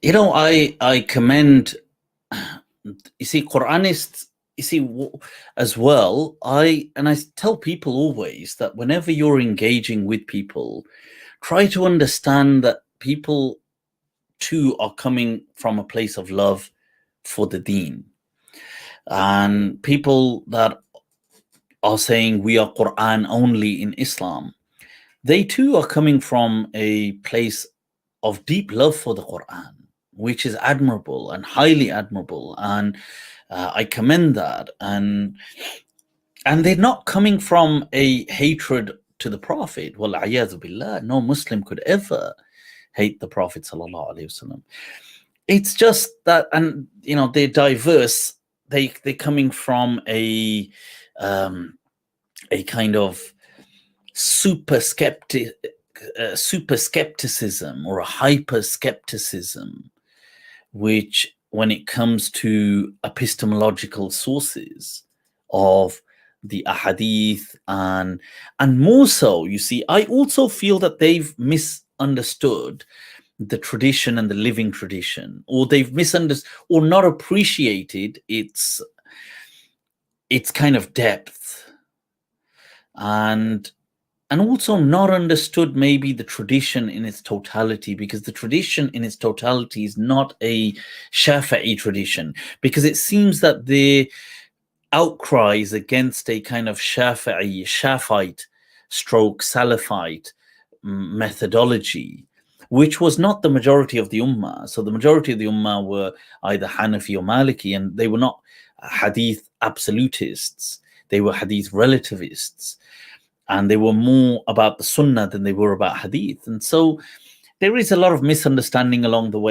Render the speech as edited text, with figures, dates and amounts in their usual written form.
I commend, you see, Quranists, you see, as well, I tell people always that whenever you're engaging with people, try to understand that people too are coming from a place of love for the deen. And people that are saying we are Quran only in Islam, they too are coming from a place of deep love for the Quran, which is admirable and highly admirable. And I commend that. And they're not coming from a hatred to the Prophet. Well, billah, no Muslim could ever hate the Prophet sallallahu alaihi wasallam. It's just that, and they're diverse. They're coming from a kind of super skepticism or a hyper skepticism, which, when it comes to epistemological sources of the ahadith, and more so, you see, I also feel that they've misunderstood the tradition and the living tradition, or they've misunderstood or not appreciated its kind of depth, and also not understood maybe the tradition in its totality, because the tradition in its totality is not a Shafi'i tradition, because it seems that the outcries against a kind of Shafite stroke Salafite methodology, which was not the majority of the Ummah. So the majority of the Ummah were either Hanafi or Maliki, and they were not Hadith absolutists. They were Hadith relativists. And they were more about the Sunnah than they were about Hadith. And so there is a lot of misunderstanding along the way.